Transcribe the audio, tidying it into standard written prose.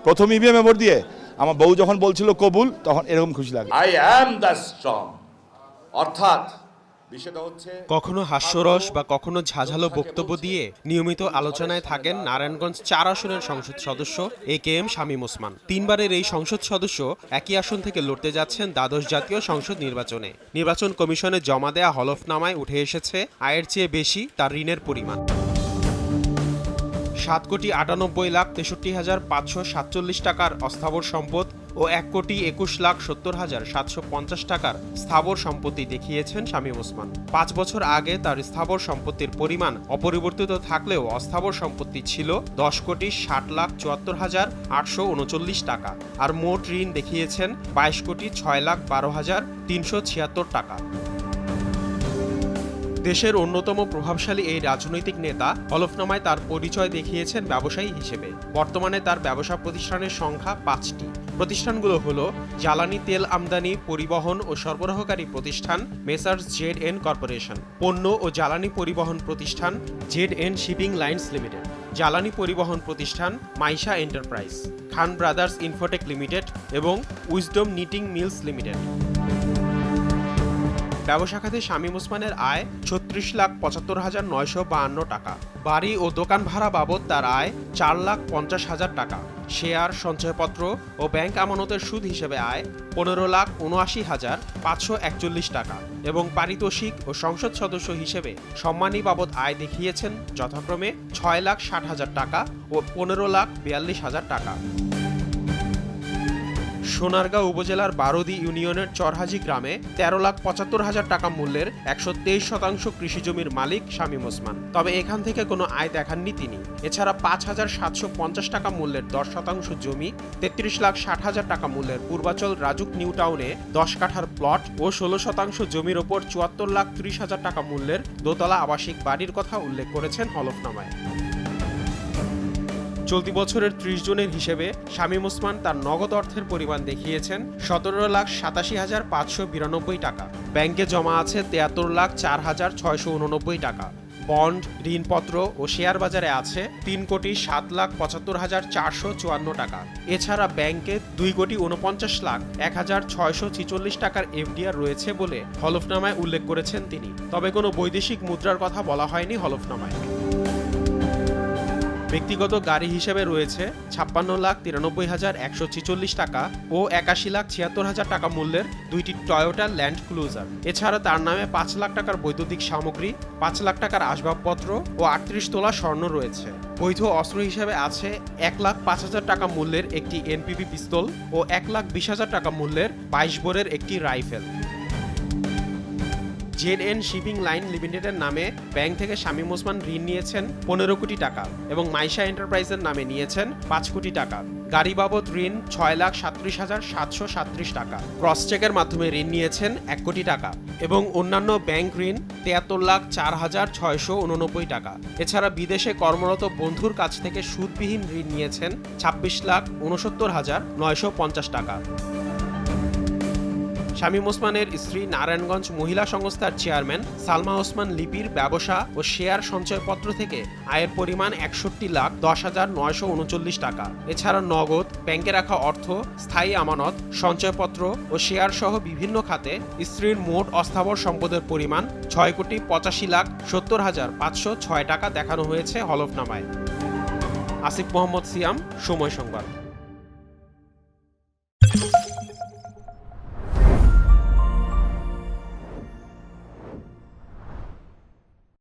প্রথম ইভিএমে ভোট দিয়ে আমার বউ যখন বলছিল কবুল, তখন এরকম খুশি লাগে। আই অ্যাম দ্য স্ট্রং, অর্থাৎ বিষয়টা হচ্ছে কখনো হাস্যরস বা কখনো ঝাঝালো বক্তব্য দিয়ে নিয়মিত আলোচনায় থাকেন নারায়ণগঞ্জ ৪ আসনের সংসদ সদস্য AKM শামীম ওসমান। 3 বারের এই সংসদ সদস্য একই আসন থেকে লড়তে যাচ্ছেন দ্বাদশ জাতীয় সংসদ নির্বাচনে। নির্বাচন কমিশনে জমা দেয়া হলফনামায় উঠে এসেছে আয়ের চেয়ে বেশি তার ঋণের পরিমাণ। 7,98,63,547 টাকার অস্থাবর সম্পদ ও 1,21,70,750 টাকার স্থাবর সম্পত্তি দেখিয়েছেন শামীম ওসমান। 5 বছর আগে তার স্থাবর সম্পত্তির পরিমাণ অপরিবর্তিত থাকলেও অস্থাবর সম্পত্তি ছিল 10,60,74,839 টাকা, আর মোট ঋণ দেখিয়েছেন 22,06,12,376 টাকা। দেশের অন্যতম প্রভাবশালী এই রাজনৈতিক নেতা হলফনামায় তার পরিচয় দেখিয়েছেন ব্যবসায়ী হিসেবে। বর্তমানে তার ব্যবসা প্রতিষ্ঠানের সংখ্যা 5টি। প্রতিষ্ঠানগুলো হলো জ্বালানি তেল আমদানি, পরিবহন ও সরবরাহকারী প্রতিষ্ঠান মেসার্স ZN কর্পোরেশন, পণ্য ও জ্বালানি পরিবহন প্রতিষ্ঠান ZN শিপিং লাইন্স লিমিটেড, জ্বালানি পরিবহন প্রতিষ্ঠান মাইশা এন্টারপ্রাইজ, খান ব্রাদার্স ইনফোটেক লিমিটেড এবং উইজডম নিটিং মিলস লিমিটেড। ব্যবসা খাতে শামীম ওসমানের আয় 36,75,952 টাকা। বাড়ি ও দোকান ভাড়া বাবদ তার আয় 4,50,000 টাকা। শেয়ার, সঞ্চয়পত্র ও ব্যাংক আমানতের সুদ হিসেবে আয় 15,79,541 টাকা এবং পারিতোষিক ও সংসদ সদস্য হিসেবে সম্মানী বাবদ আয় দেখিয়েছেন যথাক্রমে 6,60,000 টাকা ও 15,42,000 টাকা। সোনারগাঁও উপজেলার বারোদি ইউনিয়নের চরহাজি গ্রামে 13,75,000 টাকা মূল্যের 123% কৃষি জমির মালিক শামীম ওসমান। তবে এখান থেকে কোনো আয় দেখাননি তিনি। এছাড়া 5,750 টাকা মূল্যের 10% জমি, 33,60,000 টাকা মূল্যের পূর্বাচল রাজুক নিউ টাউনে 10 কাঠার প্লট ও 16% জমির ওপর 74,30,000 টাকা মূল্যের দোতলা আবাসিক বাড়ির কথা উল্লেখ করেছেন হলফনামায়। চলতি বছরের 30 জুনের হিসেবে শামীম ওসমান তার নগদ অর্থের পরিমাণ দেখিয়েছেন 17,87,592 টাকা। ব্যাংকে জমা আছে 73,04,689 টাকা। বন্ড, ঋণপত্র ও শেয়ার বাজারে আছে 3,07,75,454 টাকা। এছাড়া ব্যাংকে 2,49,01,646 টাকার FDR রয়েছে বলে হলফনামায় উল্লেখ করেছেন তিনি। তবে কোনো বৈদেশিক মুদ্রার কথা বলা হয়নি হলফনামায়। ব্যক্তিগত গাড়ি হিসেবে রয়েছে 56,93,146 টাকা ও 81,76,000 টাকা মূল্যের 2টি টয়োটা ল্যান্ড ক্রুজার। এছাড়া তার নামে 5 লাখ টাকার বৈদ্যুতিক সামগ্রী, 5 লাখ টাকার আসবাবপত্র ও 38 তোলা স্বর্ণ রয়েছে। বৈধ অস্ত্র হিসেবে আছে 1,05,000 টাকা মূল্যের একটি NPP পিস্তল ও 1,20,000 টাকা মূল্যের 22 বোরের একটি রাইফেল। ZN শিপিং লাইন লিমিটেডের নামে ব্যাংক থেকে শামীম ওসমান ঋণ নিয়েছেন 15 কোটি টাকা এবং মাইশা এন্টারপ্রাইজের নামে নিয়েছেন 5 কোটি টাকা। গাড়ি বাবদ ঋণ 6,37,737 টাকা। ক্রস চেকের মাধ্যমে ঋণ নিয়েছেন 1 কোটি টাকা এবং অন্যান্য ব্যাংক ঋণ 73,04,689 টাকা। এছাড়া বিদেশে কর্মরত বন্ধুর কাছ থেকে সুদবিহীন ঋণ নিয়েছেন 26,69,950 টাকা। শামীম ওসমানের স্ত্রী নারায়ণগঞ্জ মহিলা সংস্থার চেয়ারম্যান সালমা ওসমান লিপির ব্যবসা ও শেয়ার সঞ্চয়পত্র থেকে আয়ের পরিমাণ 61,10,939 টাকা। এছাড়া নগদ, ব্যাংকে রাখা অর্থ, স্থায়ী আমানত, সঞ্চয়পত্র ও শেয়ার সহ বিভিন্ন খাতে স্ত্রীর মোট অস্থাবর সম্পদের পরিমাণ 6,85,70,506 টাকা দেখানো হয়েছে হলফনামায়। আসিফ মোহাম্মদ সিয়াম, সময় সংবাদ।